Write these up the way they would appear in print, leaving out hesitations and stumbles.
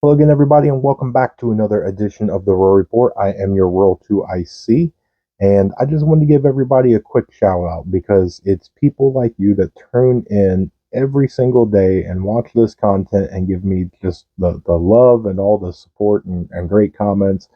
Hello again, everybody, and welcome back to another edition of the Rural Report. I am your Rural 2IC, and I just wanted to give everybody a quick shout out because it's people like you that tune in every single day and watch this content and give me just the love and all the support and great comments.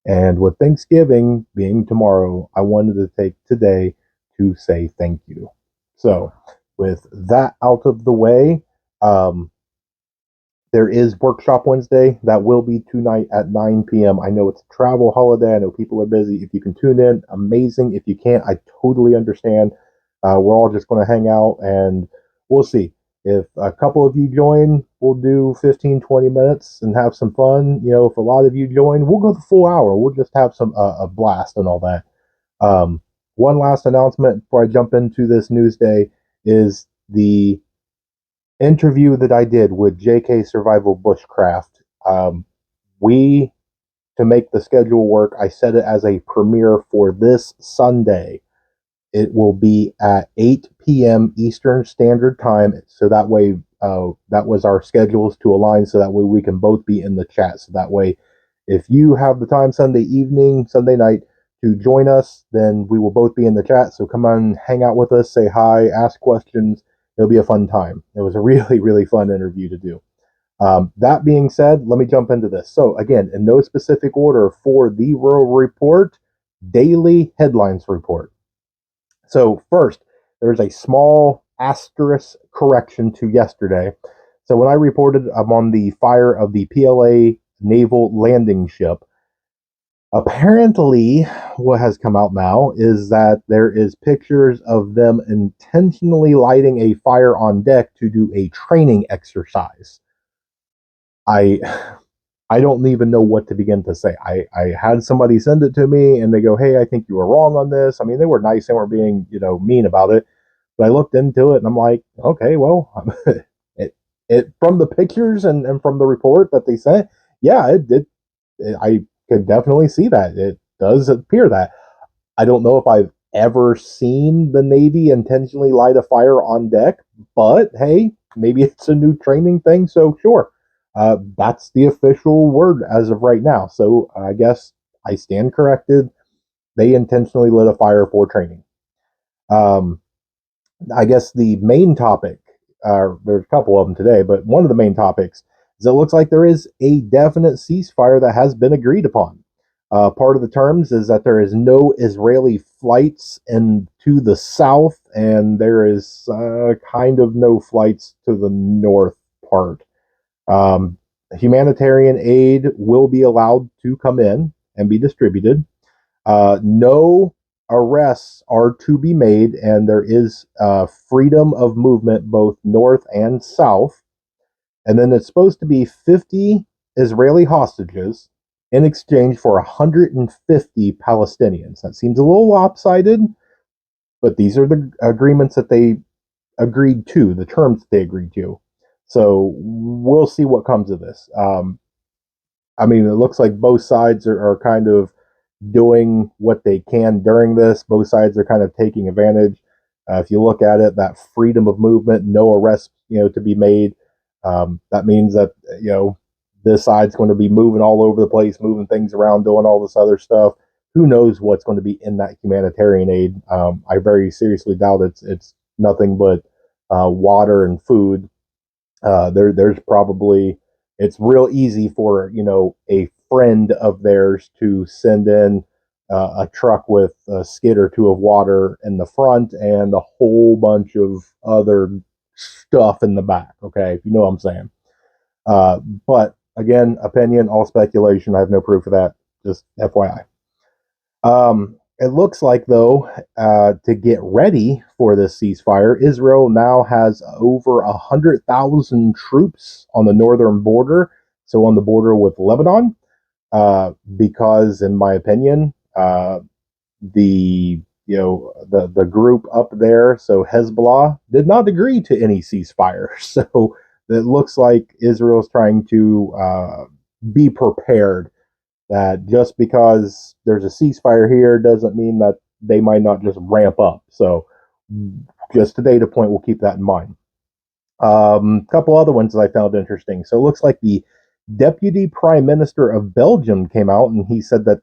And with Thanksgiving being tomorrow, I wanted to take today to say thank you. So, with that out of the way, um, there is Workshop Wednesday. That will be tonight at 9 p.m. I know it's a travel holiday. I know people are busy. If you can tune in, amazing. If you can't, I totally understand. We're all just going to hang out and we'll see. If a couple of you join, we'll do 15, 20 minutes and have some fun. You know, if a lot of you join, we'll go the full hour. We'll just have some a blast and all that. One last announcement before I jump into this news day is the interview that I did with JK Survival Bushcraft. We, to make the schedule work, I set it as a premiere for this Sunday. It will be at 8 p.m. Eastern Standard Time. So that way, that was our schedules to align so that way we can both be in the chat. So that way, if you have the time Sunday evening, Sunday night to join us, then we will both be in the chat. So come on, hang out with us, say hi, ask questions. It'll be a fun time. It was a really, really fun interview to do. That being said, let me jump into this. So, again, in no specific order for the Rural Report, daily headlines report. So, first, there's a small asterisk correction to yesterday. So, when I reported I'm on the fire of the PLA naval landing ship, apparently what has come out now is that there is pictures of them intentionally lighting a fire on deck to do a training exercise. I I don't even know what to begin to say. I had somebody send it to me and they go, "Hey, I think you were wrong on this." I mean, they were nice, they weren't being, mean about it. But I looked into it and I'm like, okay, well, it from the pictures and from the report that they sent, yeah, I could definitely see that. It does appear that. I don't know if I've ever seen the Navy intentionally light a fire on deck, but hey, maybe it's a new training thing, so sure. That's the official word as of right now. So I guess I stand corrected. They intentionally lit a fire for training. Um, I guess the main topic, there's a couple of them today, but one of the main topics is it looks like there is a definite ceasefire that has been agreed upon. Part of the terms is that there is no Israeli flights to the south, and there is kind of no flights to the north part. Um, Humanitarian aid will be allowed to come in and be distributed. No arrests are to be made, and there is freedom of movement both north and south. And then it's supposed to be 50 Israeli hostages in exchange for 150 Palestinians. That seems a little lopsided, but these are the agreements that they agreed to, the terms that they agreed to. So we'll see what comes of this. I mean, it looks like both sides are kind of doing what they can during this. Both sides are kind of taking advantage. If you look at it, that freedom of movement, no arrests, to be made. That means that this side's going to be moving all over the place, moving things around, doing all this other stuff. Who knows what's going to be in that humanitarian aid? I very seriously doubt it's nothing but water and food. There's probably it's real easy for a friend of theirs to send in a truck with a skid or two of water in the front and a whole bunch of other stuff in the back. Okay, if you know what I'm saying. But again, opinion, all speculation. I have no proof of that. Just FYI. It looks like, though, to get ready for this ceasefire, Israel now has over 100,000 troops on the northern border, so on the border with Lebanon, because, in my opinion, the group up there, so Hezbollah, did not agree to any ceasefire. So it looks like Israel is trying to be prepared that just because there's a ceasefire here doesn't mean that they might not just ramp up. So, just a data point, we'll keep that in mind. A couple other ones that I found interesting. So, it looks like the Deputy Prime Minister of Belgium came out and he said that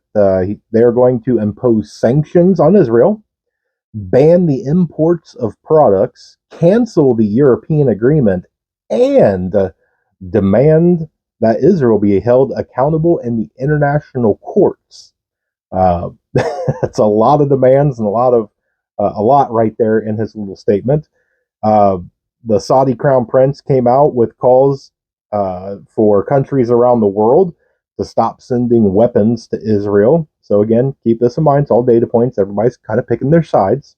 they're going to impose sanctions on Israel, ban the imports of products, cancel the European agreement, and demand that Israel be held accountable in the international courts. Uh, that's a lot of demands and a lot right there in his little statement. Uh, the Saudi crown prince came out with calls for countries around the world to stop sending weapons to Israel. So again, keep this in mind. It's all data points. Everybody's kind of picking their sides.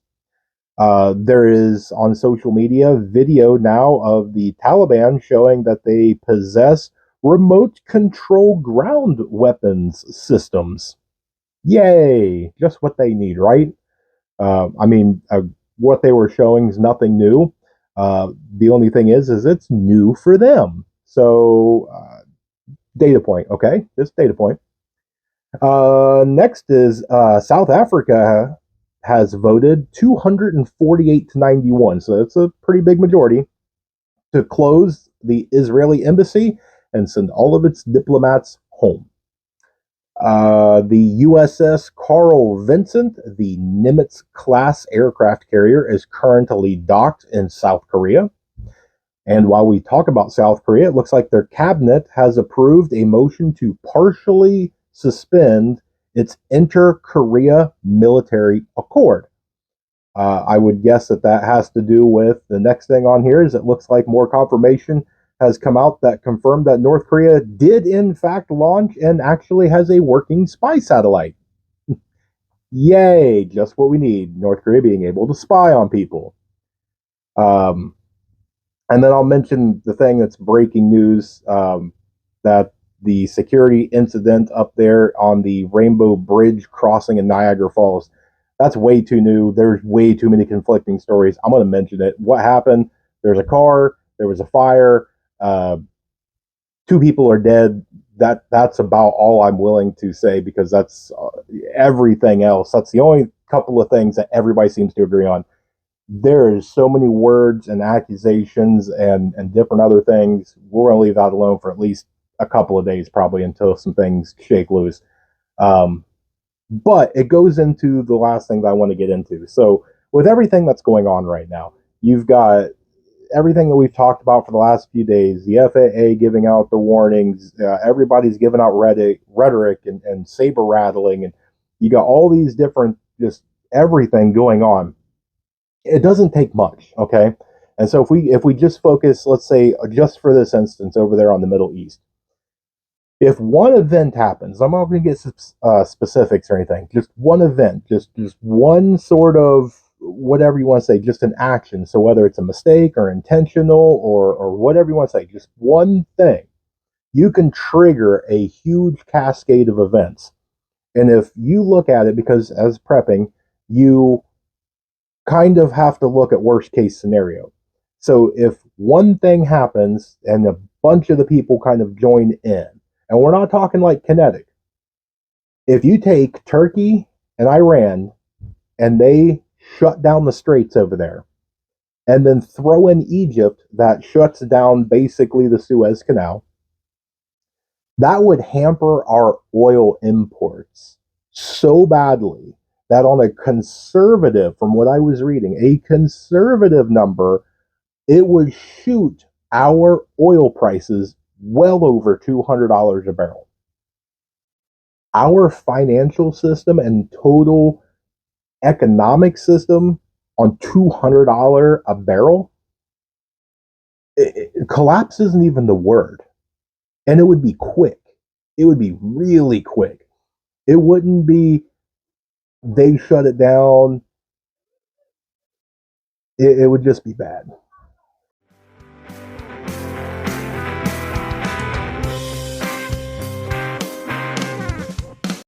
There is on social media video now of the Taliban showing that they possess remote control ground weapons systems. Yay! Just what they need, right? I mean, what they were showing is nothing new. The only thing is it's new for them. So, data point, okay? Just data point. Next is South Africa has voted 248 to 91, so that's a pretty big majority, to close the Israeli embassy and send all of its diplomats home. The USS Carl Vinson, the Nimitz class aircraft carrier, is currently docked in South Korea. And while we talk about South Korea, it looks like their cabinet has approved a motion to partially suspend its inter-Korea military accord. I would guess that that has to do with the next thing on here is it looks like more confirmation has come out that confirmed that North Korea did in fact launch and actually has a working spy satellite. Yay, just what we need. North Korea being able to spy on people. Um, and then I'll mention the thing that's breaking news that the security incident up there on the Rainbow Bridge crossing in Niagara Falls. That's way too new. There's way too many conflicting stories. I'm going to mention it. What happened? There's a car. There was a fire. Uh, Two people are dead. That's about all I'm willing to say because that's everything else. That's the only couple of things that everybody seems to agree on. There is so many words and accusations and different other things. We're going to leave that alone for at least a couple of days, probably until some things shake loose. But it goes into the last thing that I want to get into. So, with everything that's going on right now, you've got everything that we've talked about for the last few days, the FAA giving out the warnings, everybody's giving out rhetoric and saber rattling, and you got all these different, just everything going on. It doesn't take much, okay? And so if we just focus, let's say, just for this instance, over there on the Middle East, if one event happens, I'm not going to get specifics or anything. Just one event, just one sort of whatever you want to say, just an action. So whether it's a mistake or intentional or whatever you want to say, just one thing, you can trigger a huge cascade of events. And if you look at it, because as prepping, you kind of have to look at worst case scenario. So if one thing happens and a bunch of the people kind of join in, and we're not talking like kinetic. If you take Turkey and Iran and they shut down the straits over there, and then throw in Egypt that shuts down basically the Suez Canal, that would hamper our oil imports so badly that on a conservative, from what I was reading, a conservative number, it would shoot our oil prices well over $200 a barrel. Our financial system and total economic system on $200 a barrel, collapse isn't even the word. And it would be quick. It would be really quick. It wouldn't be they shut it down. It would just be bad.